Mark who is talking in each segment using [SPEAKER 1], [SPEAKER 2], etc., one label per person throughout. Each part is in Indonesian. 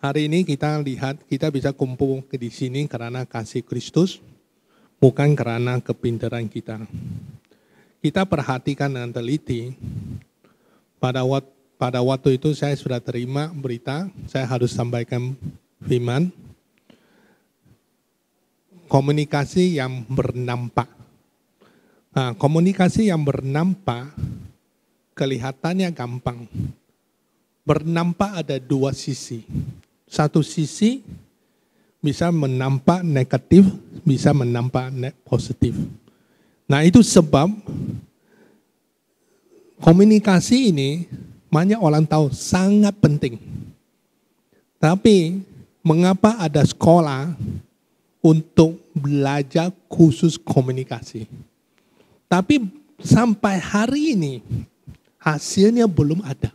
[SPEAKER 1] Hari ini kita lihat kita bisa kumpul di sini karena kasih Kristus, bukan karena kepintaran kita. Kita perhatikan dengan teliti, pada waktu itu saya sudah terima berita, saya harus sampaikan firman, komunikasi yang bernampak. Nah, komunikasi yang bernampak kelihatannya gampang. Bernampak ada dua sisi. Satu sisi bisa menampak negatif, bisa menampak positif. Nah itu sebab komunikasi ini banyak orang tahu sangat penting. Tapi mengapa ada sekolah untuk belajar khusus komunikasi? Tapi sampai hari ini hasilnya belum ada.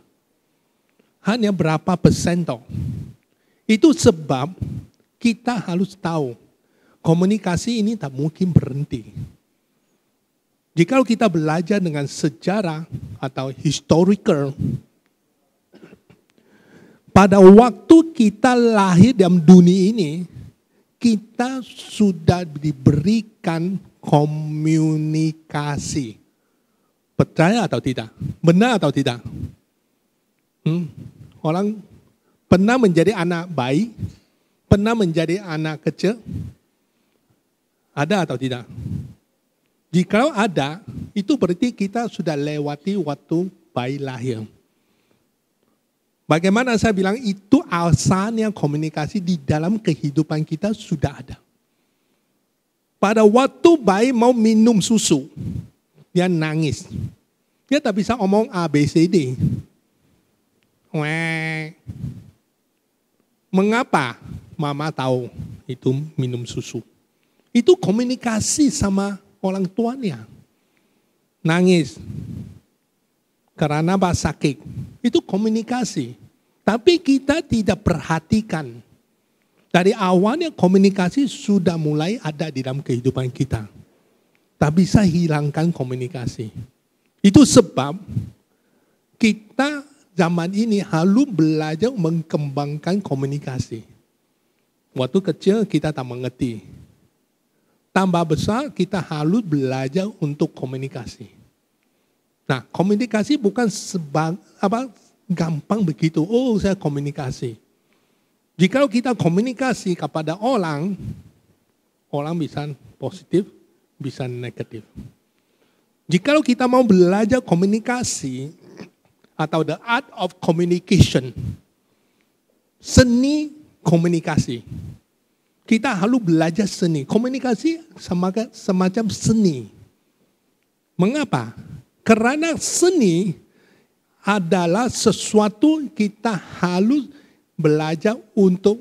[SPEAKER 1] Hanya berapa persen toh. Itu sebab kita harus tahu komunikasi ini tak mungkin berhenti. Jika kita belajar dengan sejarah atau historical, pada waktu kita lahir dalam dunia ini, kita sudah diberikan komunikasi. Percaya atau tidak? Benar atau tidak? Orang pernah menjadi anak bayi, pernah menjadi anak kecil, ada atau tidak? Jika ada, itu berarti kita sudah lewati waktu bayi lahir. Bagaimana saya bilang itu asalnya komunikasi di dalam kehidupan kita sudah ada. Pada waktu bayi mau minum susu, dia nangis. Dia tak bisa omong A, B, C, D. Mengapa mama tahu itu minum susu? Itu komunikasi sama orang tuanya. Nangis karena sakit. Itu komunikasi. Tapi kita tidak perhatikan. Dari awalnya komunikasi sudah mulai ada di dalam kehidupan kita. Tak bisa hilangkan komunikasi. Itu sebab kita zaman ini harus belajar mengembangkan komunikasi. Waktu kecil kita tak mengerti. Tambah besar kita harus belajar untuk komunikasi. Nah, komunikasi bukan gampang begitu. Oh, saya komunikasi. Jika kita komunikasi kepada orang bisa positif, bisa negatif. Jika kita mau belajar komunikasi, atau the art of communication, seni komunikasi. Kita harus belajar seni. Komunikasi semacam seni. Mengapa? Karena seni adalah sesuatu kita harus belajar untuk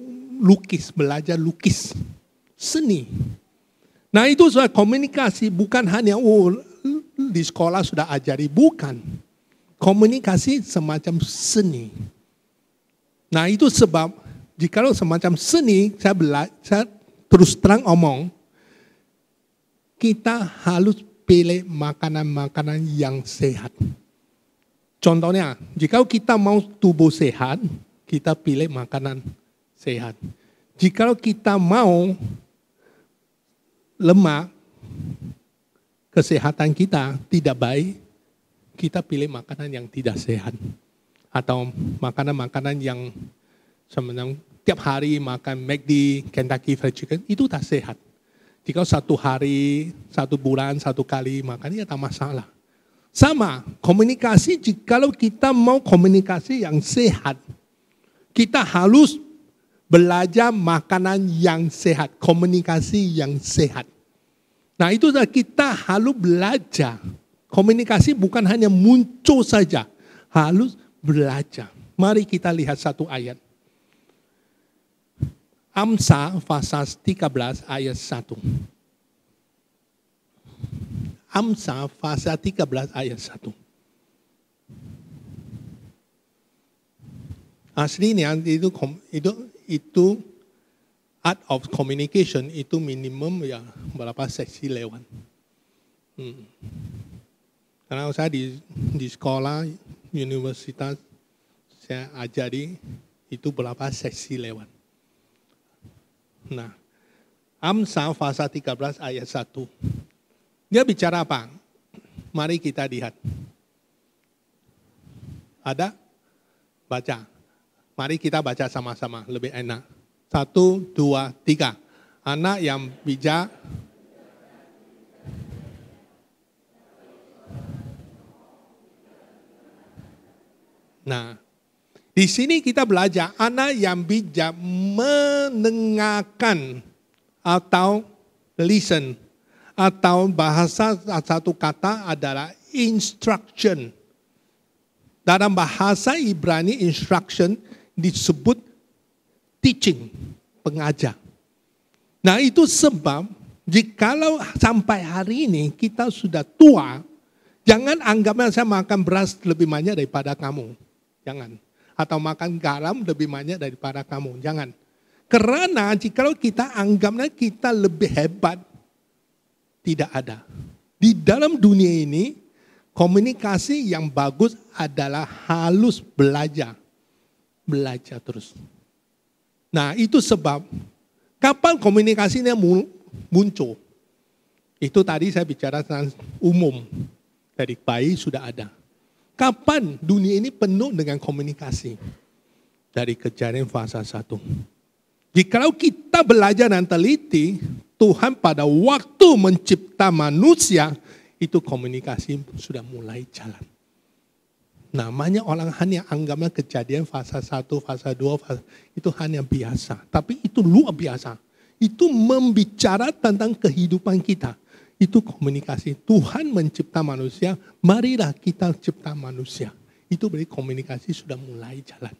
[SPEAKER 1] belajar lukis. Seni. Nah itu soal komunikasi bukan hanya di sekolah sudah ajari, bukan. Komunikasi semacam seni. Nah itu sebab jika semacam seni, saya terus terang omong, kita harus pilih makanan-makanan yang sehat. Contohnya, jika kita mau tubuh sehat, kita pilih makanan sehat. Jika kita mau lemak, kesehatan kita tidak baik, kita pilih makanan yang tidak sehat. Atau makanan-makanan yang sebenarnya tiap hari makan McD, Kentucky Fried Chicken, itu tak sehat. Jika satu hari, satu bulan, satu kali makan, ya tak masalah. Sama, komunikasi, jika kita mau komunikasi yang sehat, kita harus belajar makanan yang sehat, komunikasi yang sehat. Nah itu kita harus belajar. Komunikasi bukan hanya muncul saja, harus belajar. Mari kita lihat satu ayat. Amsal pasal 13 ayat 1. Amsal pasal 13 ayat 1. Aslinya itu art of communication itu minimum ya berapa seksi lewat. Karena saya di sekolah, universitas, saya ajari Itu berapa sesi lewat. Nah, Amsal pasal 13 ayat 1. Dia bicara apa? Mari kita lihat. Ada? Baca. Mari kita baca sama-sama, lebih enak. 1, 2, 3. Anak yang bijak. Nah, di sini kita belajar anak yang bijak mendengarkan atau listen. Atau bahasa satu kata adalah instruction. Dalam bahasa Ibrani instruction disebut teaching, pengajar. Nah itu sebab jikalau sampai hari ini kita sudah tua, jangan anggapnya saya makan beras lebih banyak daripada kamu. Jangan. Atau makan garam lebih banyak daripada kamu. Jangan. Karena jikalau kita anggapnya kita lebih hebat, tidak ada. Di dalam dunia ini, komunikasi yang bagus adalah halus belajar. Belajar terus. Nah itu sebab, kapan komunikasinya muncul? Itu tadi saya bicara tentang umum. Dari bayi sudah ada. Kapan dunia ini penuh dengan komunikasi? Dari Kejadian pasal 1. Jikalau kita belajar dan teliti, Tuhan pada waktu mencipta manusia, itu komunikasi sudah mulai jalan. Namanya orang hanya anggapnya Kejadian pasal 1, pasal 2, itu hanya biasa. Tapi itu luar biasa. Itu membicara tentang kehidupan kita. Itu komunikasi. Tuhan mencipta manusia, marilah kita cipta manusia. Itu berarti komunikasi sudah mulai jalan.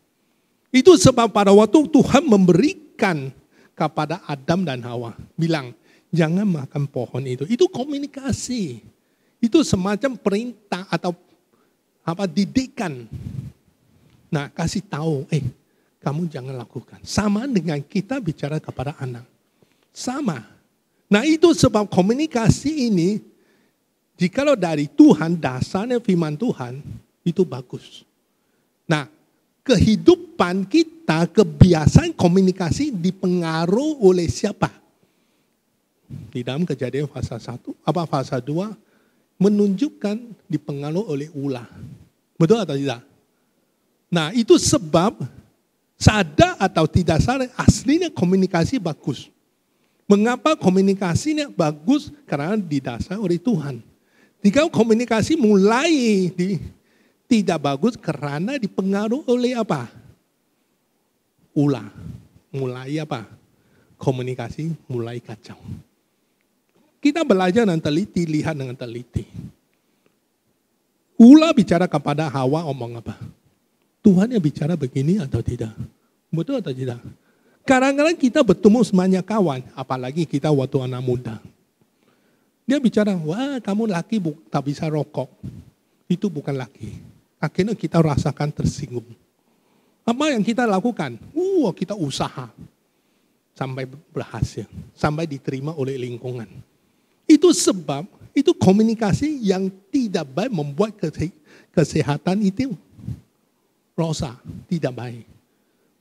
[SPEAKER 1] Itu sebab pada waktu Tuhan memberikan kepada Adam dan Hawa. Bilang, jangan makan pohon itu. Itu komunikasi. Itu semacam perintah atau didikan. Nah, kasih tahu, kamu jangan lakukan. Sama dengan kita bicara kepada anak. Sama. Nah, itu sebab komunikasi ini, jikalau dari Tuhan, dasarnya firman Tuhan, itu bagus. Nah, kehidupan kita, kebiasaan komunikasi dipengaruhi oleh siapa? Di dalam Kejadian pasal 1, pasal 2, menunjukkan dipengaruhi oleh ulah. Betul atau tidak? Nah itu sebab sadar atau tidak sadar aslinya komunikasi bagus. Mengapa komunikasinya bagus? Karena didasari oleh Tuhan. Jika komunikasi mulai tidak bagus karena dipengaruhi oleh apa? Ulah. Mulai apa? Komunikasi mulai kacau. Kita belajar dan teliti, lihat dengan teliti. Ulah bicara kepada Hawa omong apa? Tuhan yang bicara begini atau tidak? Betul atau tidak? Kadang-kadang kita bertemu semuanya kawan, apalagi kita waktu anak muda. Dia bicara, wah kamu laki tak bisa rokok. Itu bukan laki. Akhirnya kita rasakan tersinggung. Apa yang kita lakukan? Kita usaha. Sampai berhasil. Sampai diterima oleh lingkungan. Itu sebab, itu komunikasi yang tidak baik membuat kesehatan itu rosak, tidak baik.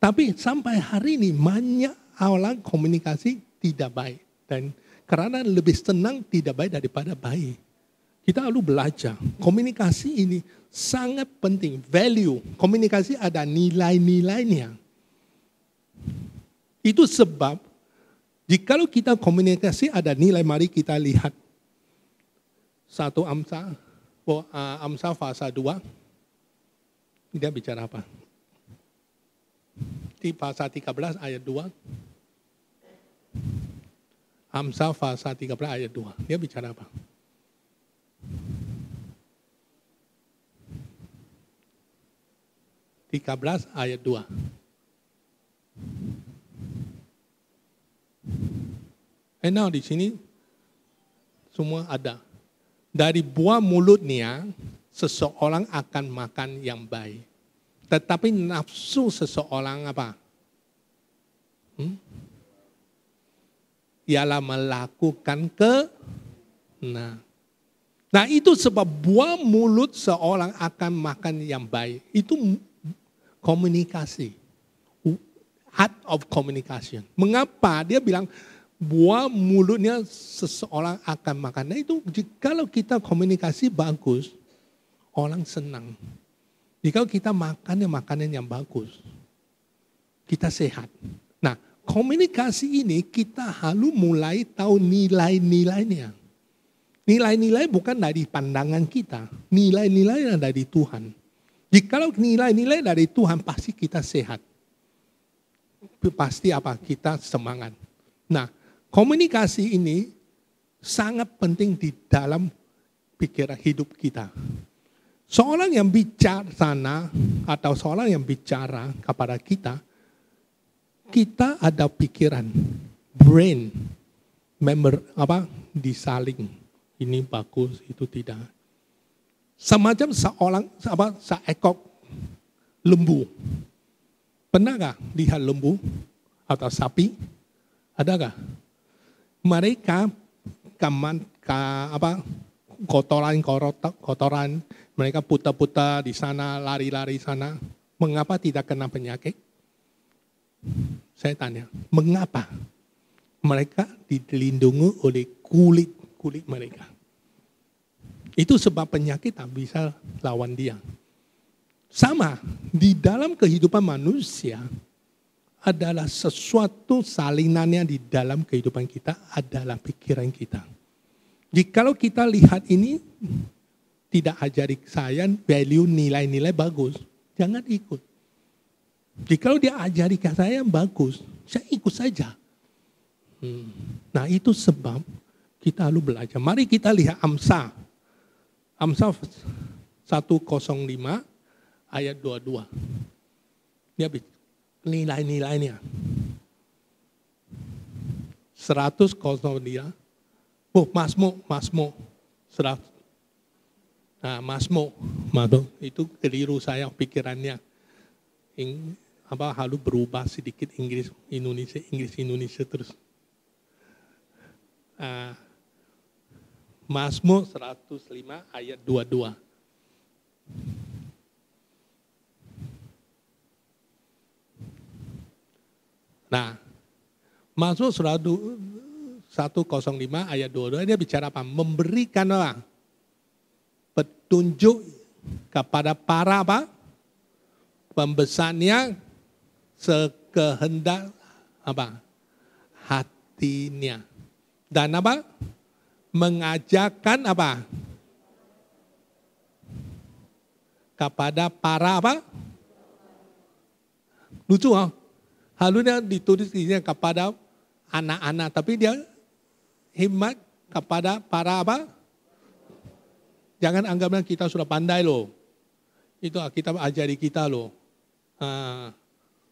[SPEAKER 1] Tapi sampai hari ini banyak orang komunikasi tidak baik. Dan karena lebih senang tidak baik daripada baik. Kita perlu belajar, komunikasi ini sangat penting, value. Komunikasi ada nilai-nilainya. Itu sebab, jikalau kita komunikasi ada nilai, mari kita lihat. 1 Amsal pasal 2. Dia bicara apa? Di pasal 13 ayat 2. Amsal pasal 13 ayat 2. Dia bicara apa? (13) ayat 2. Now di sini semua ada. Dari buah mulutnya seseorang akan makan yang baik. Tetapi nafsu seseorang apa? Ialah melakukan Nah itu sebab buah mulut seorang akan makan yang baik. Itu komunikasi. art of communication. Mengapa dia bilang buah mulutnya seseorang akan makan. Nah itu kalau kita komunikasi bagus, orang senang. Jika kita makannya makanan yang bagus, kita sehat. Nah komunikasi ini kita harus mulai tahu nilai-nilainya. Nilai-nilai bukan dari pandangan kita, nilai-nilai dari Tuhan. Jikalau nilai-nilai dari Tuhan pasti kita sehat. Pasti kita semangat. Nah, komunikasi ini sangat penting di dalam pikiran hidup kita. Seorang yang bicara sana atau seorang yang bicara kepada kita ada pikiran, brain, disaling. Ini bagus, itu tidak. Semacam seekor lembu. Pernah nggak lihat lembu atau sapi? Ada nggak? Mereka kotoran, mereka putar-putar di sana, lari-lari sana. Mengapa tidak kena penyakit? Saya tanya, mengapa? Mereka dilindungi oleh kulit mereka. Itu sebab penyakit tak bisa lawan dia. Sama, di dalam kehidupan manusia adalah sesuatu salinannya di dalam kehidupan kita adalah pikiran kita. Jikalau kita lihat ini tidak ajari saya value nilai-nilai bagus, jangan ikut. Jikalau dia ajari saya yang bagus, saya ikut saja. Nah itu sebab kita harus belajar. Mari kita lihat Amsal 105 ayat 22. Dia nilai-nilainya. 100 Mazmur 100. Nah, Mazmur itu keliru saya pikirannya. Harus berubah sedikit Inggris Indonesia terus. Mazmur 105 ayat 22. Nah, Mazmur 105 ayat 22 dia bicara apa? Memberikanlah petunjuk kepada para pembesarnya sekehendak hatinya. Dan mengajarkan kepada para lucu harusnya ditulis kepada anak-anak, tapi dia hikmat kepada para jangan anggapnya kita sudah pandai loh. Itu kita ajari kita loh.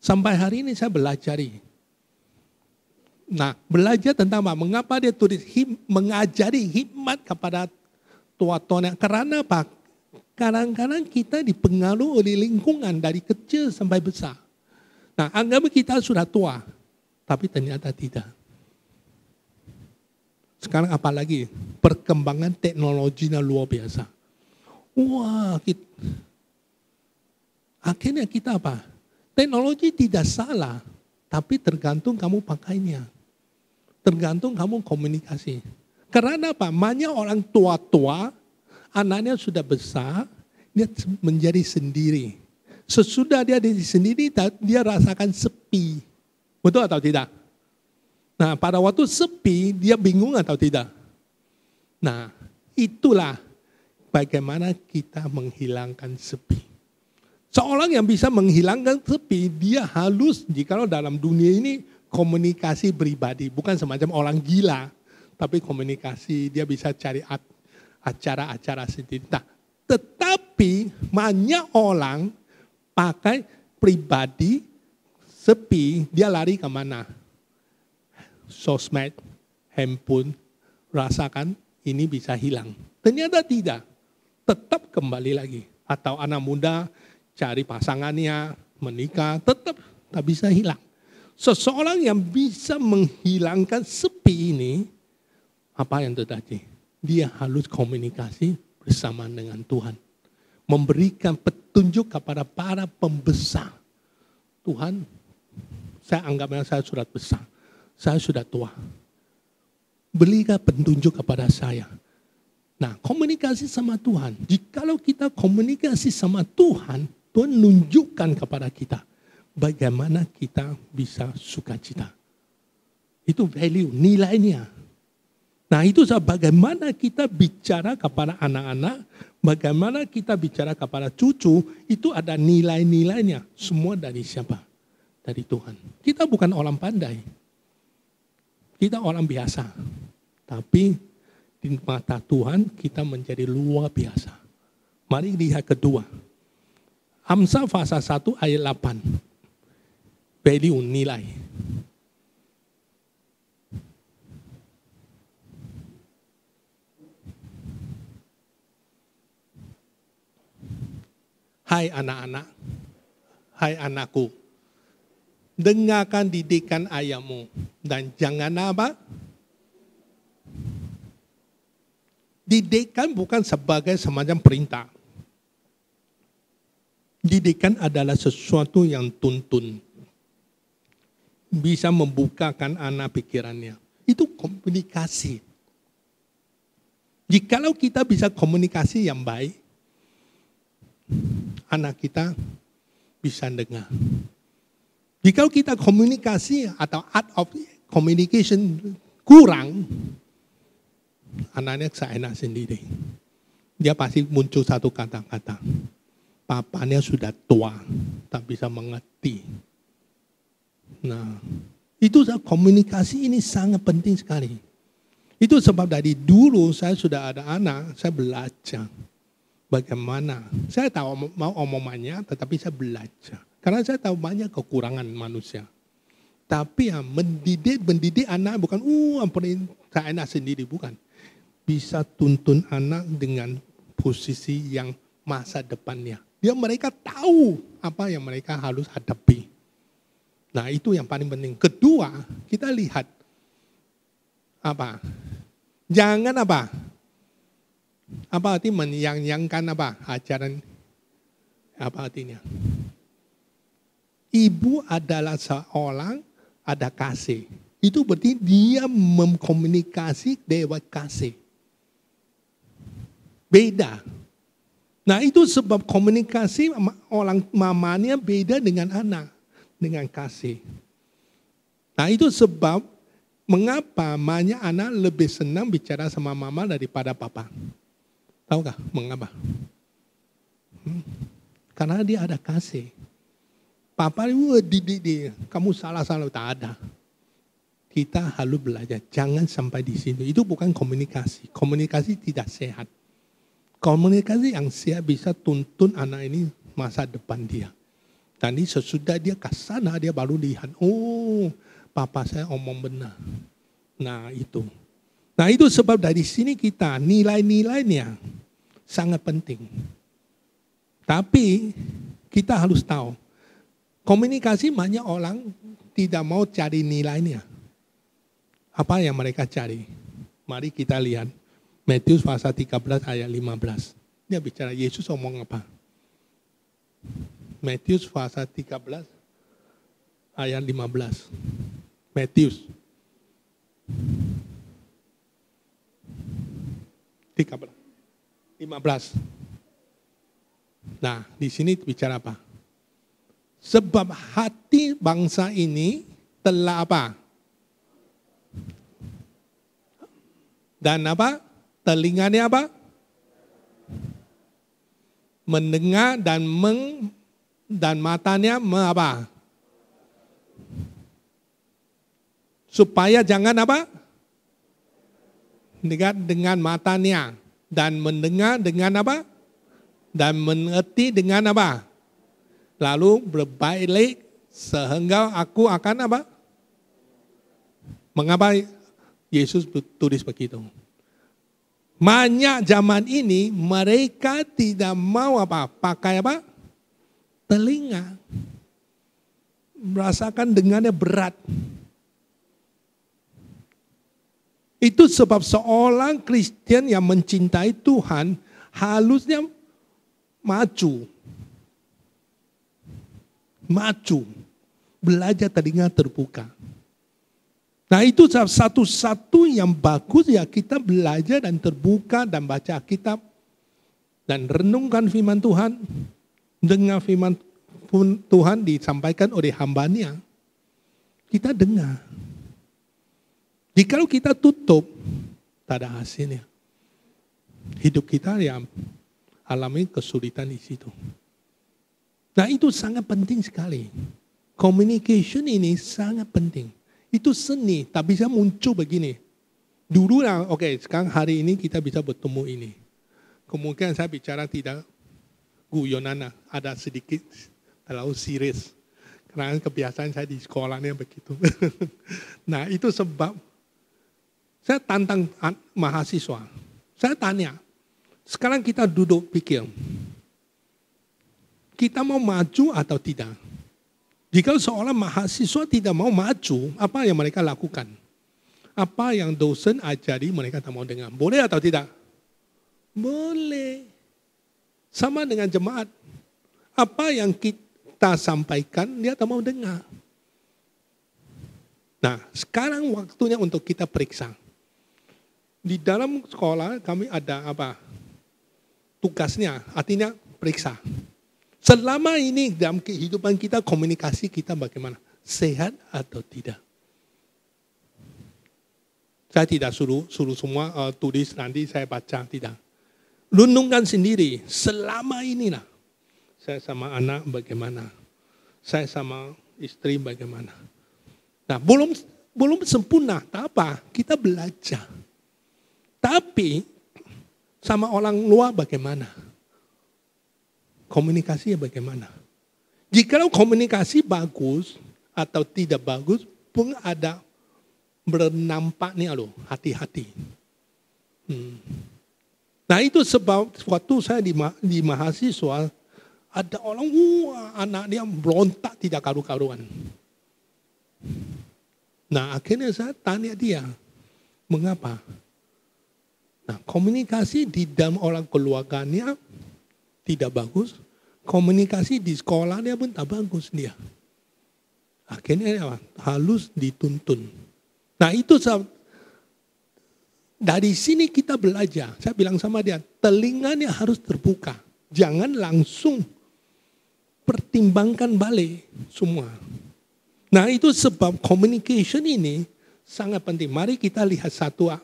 [SPEAKER 1] Sampai hari ini saya belajar. Nah, belajar tentang apa? Mengapa dia tulis mengajari hikmat kepada tua-tuanya? Karena apa? Kadang-kadang kita dipengaruhi oleh lingkungan dari kecil sampai besar. Nah, anggap kita sudah tua, tapi ternyata tidak. Sekarang apalagi perkembangan teknologinya luar biasa. Wah, akhirnya kita apa? Teknologi tidak salah, tapi tergantung kamu pakainya. Tergantung kamu komunikasi. Karena apa? Banyak orang tua-tua, anaknya sudah besar, dia menjadi sendiri. Sesudah dia di sendiri, dia rasakan sepi. Betul atau tidak? Nah, pada waktu sepi, dia bingung atau tidak? Nah, itulah bagaimana kita menghilangkan sepi. Seorang yang bisa menghilangkan sepi, dia halus jikalau dalam dunia ini komunikasi pribadi. Bukan semacam orang gila, tapi komunikasi, dia bisa cari acara-acara sendiri. Nah, tetapi banyak orang pakai pribadi, sepi, dia lari kemana? Sosmed, handphone, rasakan ini bisa hilang. Ternyata tidak, tetap kembali lagi. Atau anak muda cari pasangannya, menikah, tetap tak bisa hilang. Seseorang yang bisa menghilangkan sepi ini, apa yang terjadi? Dia harus komunikasi bersama dengan Tuhan. Memberikan petunjuk kepada para pembesar. Tuhan, Saya anggapnya saya sudah besar. Saya sudah tua. Berikan petunjuk kepada saya. Nah, komunikasi sama Tuhan. Jikalau kita komunikasi sama Tuhan, Tuhan nunjukkan kepada kita bagaimana kita bisa sukacita. Itu value, nilainya. Nah, itu bagaimana kita bicara kepada anak-anak, bagaimana kita bicara kepada cucu, itu ada nilai-nilainya. Semua dari siapa? Dari Tuhan. Kita bukan orang pandai. Kita orang biasa. Tapi di mata Tuhan kita menjadi luar biasa. Mari lihat kedua. Amsal pasal 1 ayat 8. Value, nilai. Hai anak-anak, hai anakku, dengarkan didikan ayahmu dan jangan apa? Didikan bukan sebagai semacam perintah. Didikan adalah sesuatu yang tuntun. Bisa membukakan anak pikirannya. Itu komunikasi. Jikalau kita bisa komunikasi yang baik, anak kita bisa dengar. Jikalau kita komunikasi atau art of communication kurang, anaknya seenak sendiri. Dia pasti muncul satu kata-kata. Papanya sudah tua, tak bisa mengerti. Nah, itu komunikasi ini sangat penting sekali. Itu sebab dari dulu saya sudah ada anak, saya belajar. Bagaimana? Saya tahu mau omongannya, tetapi saya belajar. Karena saya tahu banyak kekurangan manusia. Tapi mendidik anak bukan, saya enak sendiri, bukan. Bisa tuntun anak dengan posisi yang masa depannya. Mereka tahu apa yang mereka harus hadapi. Nah, itu yang paling penting. Kedua, kita lihat apa? Jangan apa? Apa arti menyang-nyangkan apa? Ajaran apa artinya? Ibu adalah seorang ada kasih. Itu berarti dia mengkomunikasi lewat kasih. Beda. Nah, itu sebab komunikasi orang mamanya beda dengan anak. Dengan kasih. Nah, itu sebab mengapa banyak anak lebih senang bicara sama mama daripada papa. Tahu gak mengapa? Karena dia ada kasih. Papa didik dia, kamu salah-salah, tak ada. Kita harus belajar, jangan sampai di sini. Itu bukan komunikasi. Komunikasi tidak sehat. Komunikasi yang sehat bisa tuntun anak ini masa depan dia. Tadi sesudah dia ke sana, dia baru lihat, papa saya omong benar. Nah itu. Nah itu sebab dari sini kita nilai-nilainya sangat penting. Tapi kita harus tahu, komunikasi banyak orang tidak mau cari nilainya. Apa yang mereka cari? Mari kita lihat. Matius pasal 13 ayat 15. Dia bicara Yesus omong apa? Matius pasal 13 ayat 15. Matius 13. 15. Nah, di sini bicara apa? Sebab hati bangsa ini telah apa? Dan apa? Telinganya apa? Mendengar dan matanya apa? Supaya jangan apa? Dengan matanya dan mendengar dengan apa? Dan mengerti dengan apa? Lalu berbalik sehingga aku akan apa? Mengapa Yesus tulis begitu? Banyak zaman ini mereka tidak mau apa? Pakai apa? Telinga. Merasakan dengannya berat. Itu sebab seorang Kristen yang mencintai Tuhan harusnya maju. belajar telinga terbuka. Nah itu satu-satu yang bagus ya kita belajar dan terbuka dan baca Alkitab dan renungkan firman Tuhan. Dengar firman Tuhan disampaikan oleh hambanya. Kita dengar. Jika kita tutup, tak ada hasilnya. Hidup kita yang alami kesulitan di situ. Nah itu sangat penting sekali. Communication ini sangat penting. Itu seni, tak bisa muncul begini. Dulu lah, oke, sekarang hari ini kita bisa bertemu ini. Kemungkinan saya bicara tidak guyonan, ada sedikit terlalu serius. Karena kebiasaan saya di sekolahnya begitu. Nah itu sebab saya tantang mahasiswa. Saya tanya, sekarang kita duduk pikir, kita mau maju atau tidak? Jika seorang mahasiswa tidak mau maju, apa yang mereka lakukan? Apa yang dosen ajari mereka tak mau dengar? Boleh atau tidak? Boleh. Sama dengan jemaat. Apa yang kita sampaikan, dia tak mau dengar. Nah, sekarang waktunya untuk kita periksa. Di dalam sekolah kami ada apa? Tugasnya, artinya periksa. Selama ini dalam kehidupan kita, komunikasi kita bagaimana? Sehat atau tidak? Saya tidak suruh semua tulis nanti saya baca, tidak. Renungkan sendiri, selama inilah. Saya sama anak bagaimana? Saya sama istri bagaimana? Nah, belum sempurna, tak apa, kita belajar. Tapi sama orang luar bagaimana? Komunikasinya bagaimana? Jika komunikasi bagus atau tidak bagus, pun ada bernampaknya loh, hati-hati. Nah itu sebab waktu saya di mahasiswa, ada orang, anak dia berontak tidak karu-karuan. Nah akhirnya saya tanya dia, mengapa? Nah komunikasi di dalam orang keluarganya tidak bagus, komunikasi di sekolahnya pun tak bagus dia. Akhirnya harus dituntun. Nah itu dari sini kita belajar. Saya bilang sama dia, telinganya harus terbuka. Jangan langsung pertimbangkan balik semua. Nah itu sebab communication ini sangat penting. Mari kita lihat satu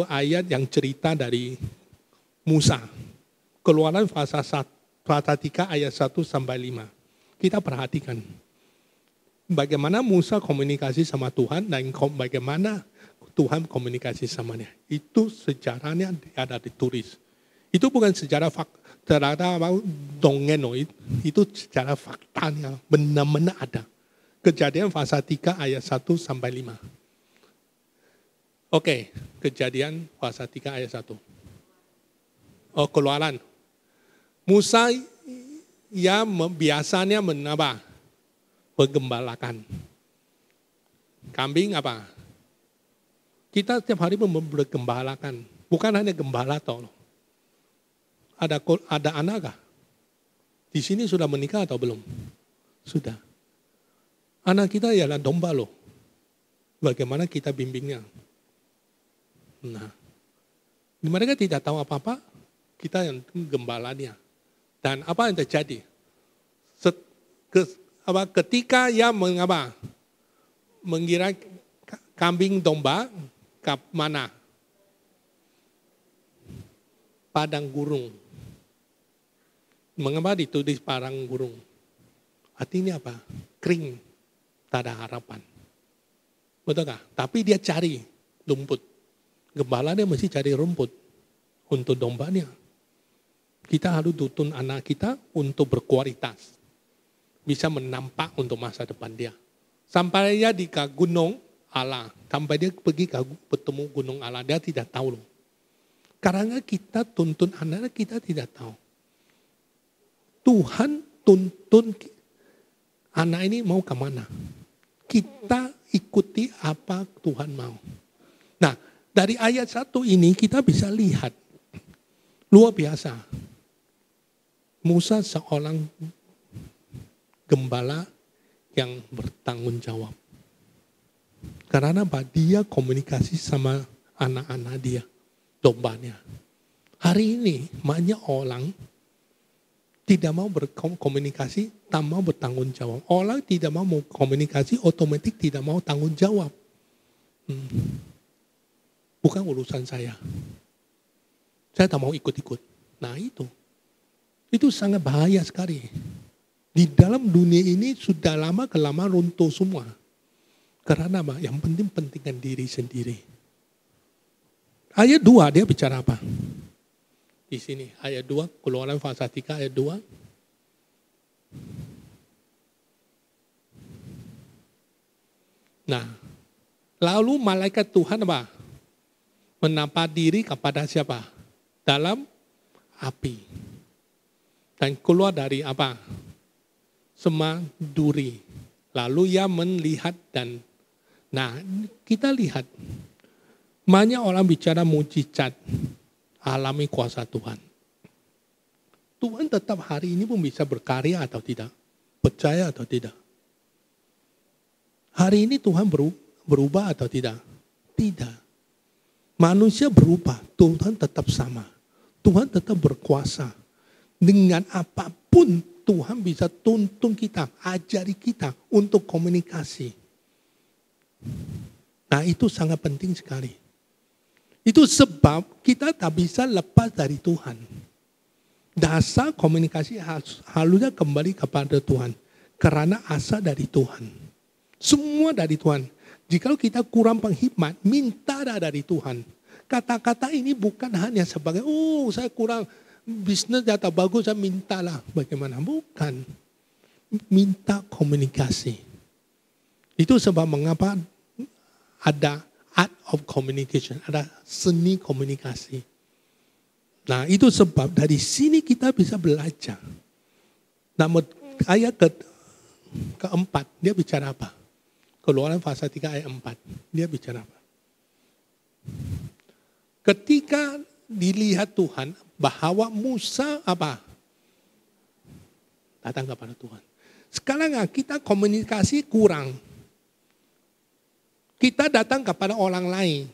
[SPEAKER 1] ayat yang cerita dari Musa. Keluaran pasal 3 ayat 1 sampai 5. Kita perhatikan bagaimana Musa komunikasi sama Tuhan dan bagaimana Tuhan komunikasi sama dia. Itu sejarahnya ada ditulis. Itu bukan sejarah dongeng, itu sejarah faktanya benar-benar ada. Kejadian pasal 3 ayat 1 sampai 5. Oke, Kejadian pasal 3 ayat 1. Keluaran. Musa ya biasanya menggembalakan. Kambing apa? Kita setiap hari bergembalakan. Bukan hanya gembala toh. Ada anak kah? Di sini sudah menikah atau belum? Sudah. Anak kita ialah domba loh. Bagaimana kita bimbingnya? Nah, mereka tidak tahu apa-apa. Kita yang gembalanya. Dan apa yang terjadi? Ketika ia mengira kambing domba ke mana? Padang gurung. Mengapa ditulis padang gurung? Artinya apa? Kering, tak ada harapan. Betul kah? Tapi dia cari rumput. Gembala dia mesti cari rumput untuk dombanya. Kita harus tuntun anak kita untuk berkualitas. Bisa menampak untuk masa depan dia. Sampai dia di gunung Allah. Sampai dia pergi bertemu gunung Allah. Dia tidak tahu loh. Karena kita tuntun anak kita tidak tahu. Tuhan tuntun anak ini mau kemana. Kita ikuti apa Tuhan mau. Nah dari ayat 1 ini kita bisa lihat. Luar biasa. Musa seorang gembala yang bertanggung jawab. Karena apa? Dia komunikasi sama anak-anak dia, dombanya. Hari ini banyak orang tidak mau berkomunikasi, tak mau bertanggung jawab. Orang tidak mau komunikasi, otomatis tidak mau tanggung jawab. Bukan urusan saya. Saya tak mau ikut-ikut. Nah itu sangat bahaya sekali. Di dalam dunia ini sudah lama kelamaan runtuh semua. Karena apa? Yang penting pentingkan diri sendiri. Ayat 2 dia bicara apa? Di sini ayat 2, Keluaran pasal 3 ayat 2. Nah, lalu malaikat Tuhan apa? Menampak diri kepada siapa? Dalam api. Dan keluar dari apa? Sema duri. Lalu ia melihat dan kita lihat banyak orang bicara mujizat alami kuasa Tuhan. Tuhan tetap hari ini pun bisa berkarya atau tidak? Percaya atau tidak? Hari ini Tuhan berubah atau tidak? Tidak. Manusia berubah, Tuhan tetap sama. Tuhan tetap berkuasa. Dengan apapun Tuhan bisa tuntun kita, ajari kita untuk komunikasi. Nah itu sangat penting sekali. Itu sebab kita tak bisa lepas dari Tuhan. Dasar komunikasi harusnya kembali kepada Tuhan. Karena asal dari Tuhan. Semua dari Tuhan. Jika kita kurang penghikmat, mintalah dari Tuhan. Kata-kata ini bukan hanya sebagai, saya kurang bisnis data bagus, saya mintalah. Bagaimana? Bukan. Minta komunikasi. Itu sebab mengapa ada art of communication, ada seni komunikasi. Nah itu sebab dari sini kita bisa belajar. Namun ayat keempat, dia bicara apa? Keluaran pasal 3 ayat 4, dia bicara apa? Ketika dilihat Tuhan bahwa Musa apa? Datang kepada Tuhan. Sekarang kita komunikasi kurang. Kita datang kepada orang lain.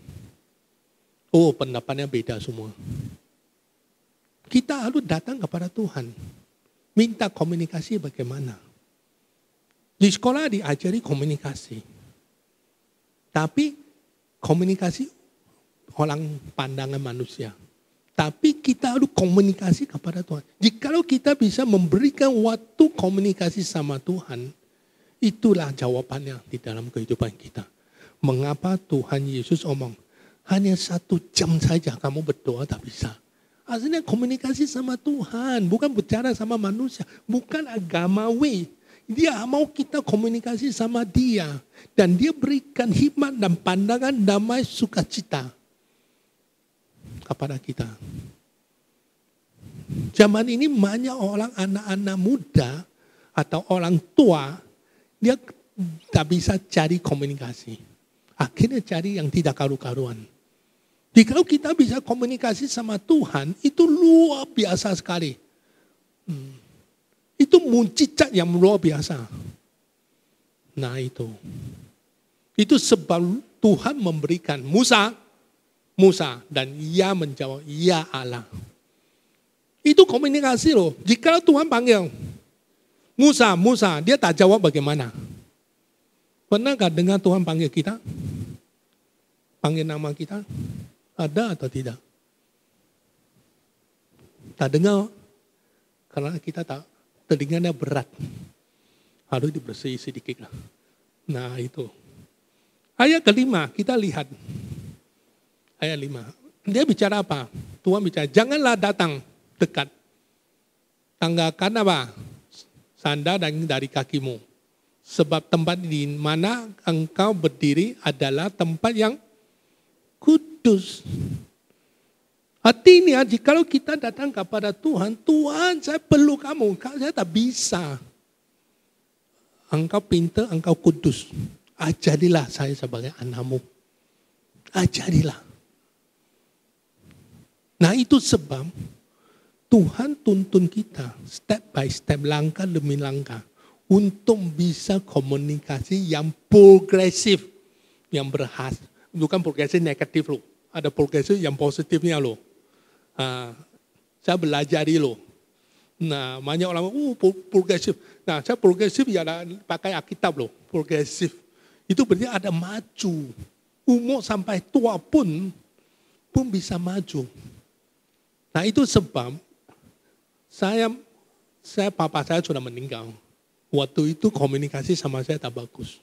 [SPEAKER 1] Pendapatnya beda semua. Kita harus datang kepada Tuhan. Minta komunikasi bagaimana. Di sekolah diajari komunikasi. Tapi komunikasi orang pandangan manusia. Tapi kita harus komunikasi kepada Tuhan. Jikalau kita bisa memberikan waktu komunikasi sama Tuhan, itulah jawabannya di dalam kehidupan kita. Mengapa Tuhan Yesus omong, hanya 1 jam saja kamu berdoa tak bisa. Artinya komunikasi sama Tuhan, bukan bicara sama manusia, bukan agamawi. Dia mau kita komunikasi sama dia. Dan dia berikan hikmat dan pandangan damai sukacita kepada kita. Zaman ini banyak orang anak-anak muda atau orang tua, dia tak bisa cari komunikasi. Akhirnya cari yang tidak karu-karuan. Jika kita bisa komunikasi sama Tuhan, itu luar biasa sekali. Itu mujizat yang luar biasa. Nah itu. Itu sebab Tuhan memberikan Musa, dan ia menjawab, ya Allah. Itu komunikasi loh. Jika Tuhan panggil Musa, dia tak jawab bagaimana? Pernahkah dengar Tuhan panggil kita? Panggil nama kita? Ada atau tidak? Tak dengar. Karena kita tak, telinganya berat. Harus dibersih sedikit lah. Nah itu. Ayat kelima kita lihat. Ayat 5. Dia bicara apa? Tuhan bicara, janganlah datang dekat. Tanggalkan apa? Sandal dari kakimu. Sebab tempat di mana engkau berdiri adalah tempat yang kudus. Artinya jika kita datang kepada Tuhan, Tuhan saya perlu kamu, saya tak bisa. Engkau pintar, engkau kudus. Ajarilah saya sebagai anakmu. Ajarilah. Nah itu sebab Tuhan tuntun kita step by step, langkah demi langkah. untuk bisa komunikasi yang progresif, yang berhasil. Bukan progresif negatif loh, ada progresif yang positifnya loh. Saya belajar loh. Nah, banyak orang, progresif. Nah, saya progresif ya pakai Alkitab loh, progresif. Itu berarti ada maju. Umur sampai tua pun bisa maju. Nah, itu sebab papa saya sudah meninggal. Waktu itu komunikasi sama saya tak bagus.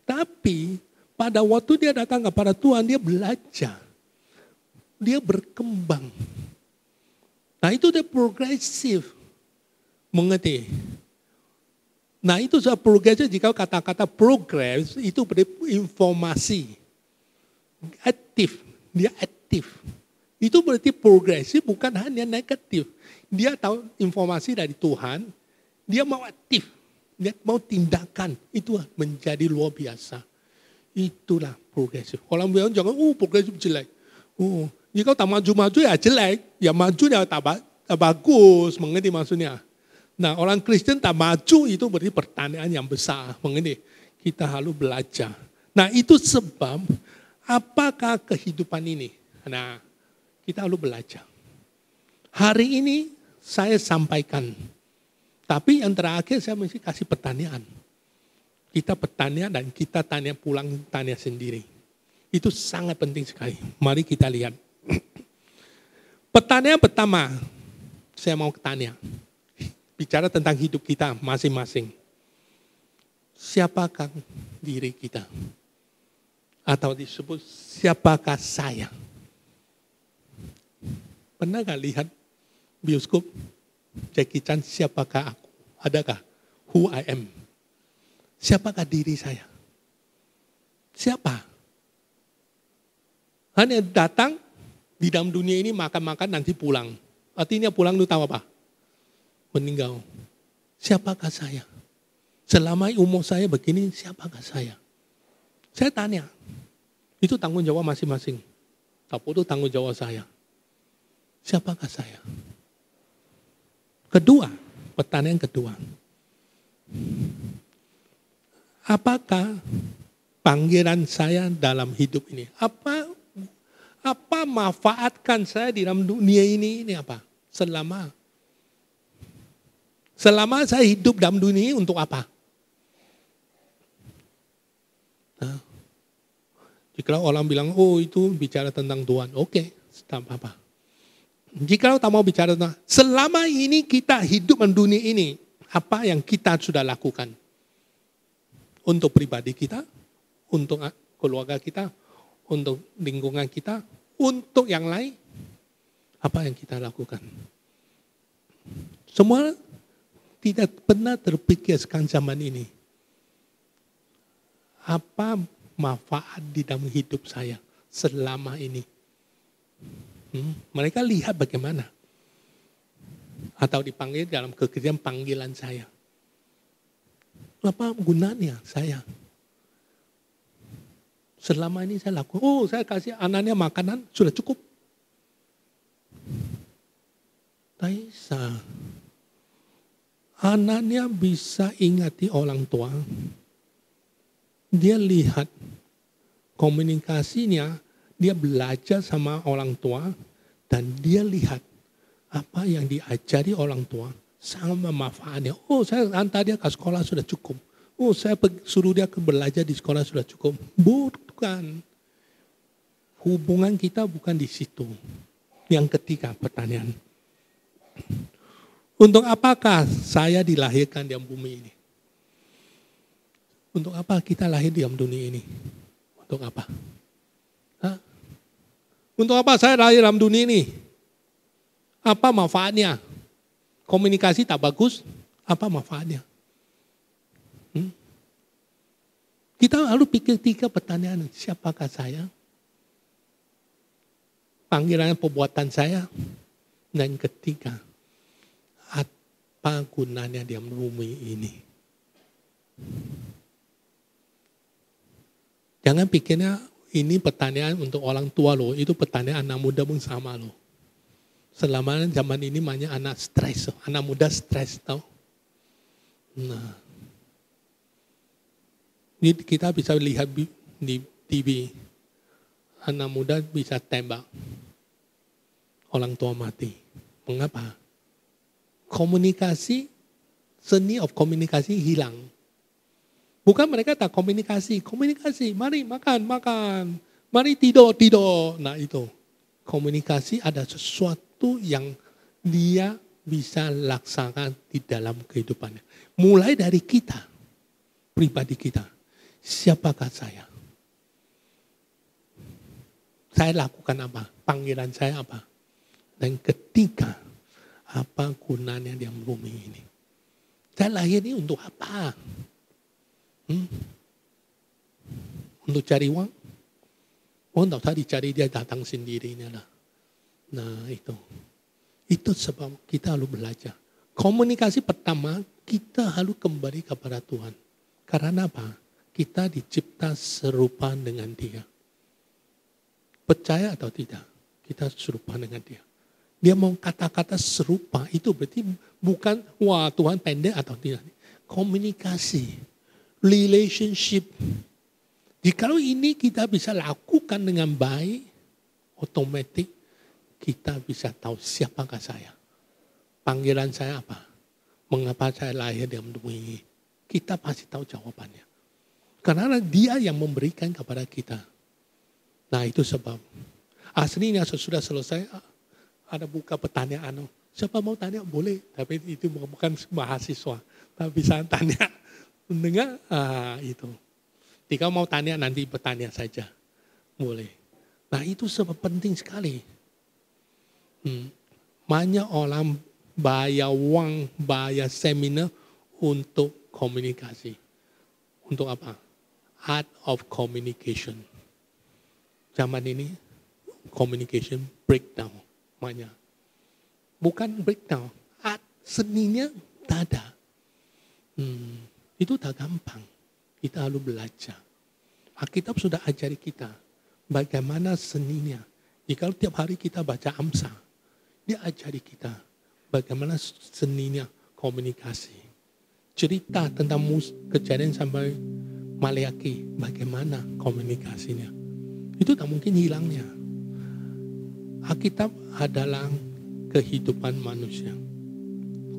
[SPEAKER 1] Tapi pada waktu dia datang kepada Tuhan, dia belajar. Dia berkembang. Nah, itu dia progresif. Mengerti? Nah, itu sudah progresif. Jika kata-kata progress itu berinformasi. Aktif. Dia aktif. Itu berarti progresif bukan hanya negatif. Dia tahu informasi dari Tuhan, dia mau aktif, dia mau tindakan. Itu menjadi luar biasa. Itulah progresif. Orang bilang jangan, progresif jelek. Jika tak maju-maju ya jelek, ya maju ya tak bagus, mengerti maksudnya. Nah, orang Kristen tak maju itu berarti pertanyaan yang besar, mengerti. Kita harus belajar. Nah, itu sebab apakah kehidupan ini? Nah, kita harus belajar. Hari ini saya sampaikan. Tapi yang terakhir saya mesti kasih pertanyaan. Kita bertanya dan kita tanya pulang, tanya sendiri. Itu sangat penting sekali. Mari kita lihat. Pertanyaan pertama, saya mau tanya. Bicara tentang hidup kita masing-masing. Siapakah diri kita? Atau disebut siapakah saya? Pernah gak lihat bioskop Jackie Chan, siapakah aku? Adakah? Who I am? Siapakah diri saya? Siapa? Hanya datang di dalam dunia ini makan-makan nanti pulang. Artinya pulang itu tahu apa? Meninggal. Siapakah saya? Selama umur saya begini, siapakah saya? Saya tanya. Itu tanggung jawab masing-masing. Tapi itu tanggung jawab saya. Siapakah saya? Kedua, pertanyaan kedua. Apakah panggilan saya dalam hidup ini? Apa manfaatkan saya di dalam dunia ini apa? Selama saya hidup dalam dunia ini untuk apa? Nah, jika orang bilang, itu bicara tentang Tuhan. Oke, tak apa-apa. Jika tak mau bicara tentang, selama ini kita hidup di dunia ini, apa yang kita sudah lakukan? Untuk pribadi kita, untuk keluarga kita, untuk lingkungan kita, untuk yang lain, apa yang kita lakukan? Semua tidak pernah terpikirkan zaman ini. Apa manfaat di dalam hidup saya selama ini? Mereka lihat bagaimana. Atau dipanggil dalam kekerjaan panggilan saya. Apa gunanya saya? Selama ini saya lakukan. Saya kasih anaknya makanan, sudah cukup. Taisa. Anaknya bisa ingati orang tua. Dia lihat komunikasinya, dia belajar sama orang tua, dan dia lihat apa yang diajari orang tua sama manfaatnya. Saya hantar dia ke sekolah sudah cukup. Saya suruh dia belajar di sekolah sudah cukup. Bukan. Hubungan kita bukan di situ. Yang ketiga pertanyaan. Untuk apakah saya dilahirkan di bumi ini? Untuk apa kita lahir di dunia ini? Untuk apa? Untuk apa saya lahir dalam dunia ini? Apa manfaatnya? Komunikasi tak bagus, apa manfaatnya? Kita harus pikir 3 pertanyaan. Siapakah saya? Panggilan perbuatan saya. Dan ketiga, apa gunanya di bumi ini? Jangan pikirnya ini pertanyaan untuk orang tua loh, itu pertanyaan anak muda pun sama loh. Selama zaman ini banyak anak stres, anak muda stres tau. Nah, Ini kita bisa lihat di TV, anak muda bisa tembak, orang tua mati. Mengapa? Komunikasi, seni of komunikasi hilang. Bukan mereka tak komunikasi, mari makan, mari tidur. Nah itu, komunikasi ada sesuatu yang dia bisa laksanakan di dalam kehidupannya. Mulai dari kita, pribadi kita. Siapakah saya? Saya lakukan apa? Panggilan saya apa? Dan ketika apa gunanya di bumi ini? Saya lahir ini untuk apa? Untuk cari uang? Oh, tidak usah dicari, dia datang sendirinya lah. Nah itu. Itu sebab kita harus belajar. Komunikasi pertama, kita harus kembali kepada Tuhan. Karena apa? Kita dicipta serupa dengan Dia. Percaya atau tidak, kita serupa dengan Dia. Dia mau kata-kata serupa, itu berarti bukan, wah Tuhan pendek atau tidak. Komunikasi, relationship. Jikalau ini kita bisa lakukan dengan baik, otomatis kita bisa tahu siapakah saya. Panggilan saya apa? Mengapa saya lahir di bumi ini? Kita pasti tahu jawabannya. Karena Dia yang memberikan kepada kita. Nah itu sebab. Aslinya sesudah selesai, ada buka pertanyaan. Siapa mau tanya boleh, tapi itu bukan mahasiswa. Tapi bisa tanya, mendengar itu. Jika mau tanya nanti bertanya saja, boleh. Nah itu sebab penting sekali. Banyak orang bayar uang, bayar seminar untuk komunikasi. Untuk apa? Art of communication. Zaman ini communication breakdown banyak. Bukan breakdown, art seninya tak ada. Itu tak gampang. Kita harus belajar. Alkitab sudah ajari kita bagaimana seninya. Jika tiap hari kita baca Amsal, dia ajari kita bagaimana seninya komunikasi. Cerita tentang kejadian sampai Maleaki, bagaimana komunikasinya. Itu tak mungkin hilangnya. Alkitab adalah kehidupan manusia.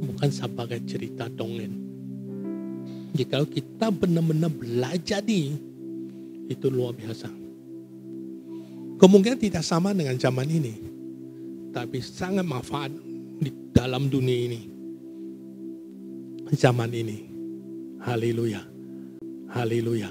[SPEAKER 1] Bukan sebagai cerita dongeng. Jika kita benar-benar belajar itu luar biasa. Kemungkinan tidak sama dengan zaman ini. Tapi sangat manfaat di dalam dunia ini. Zaman ini. Haleluya. Haleluya.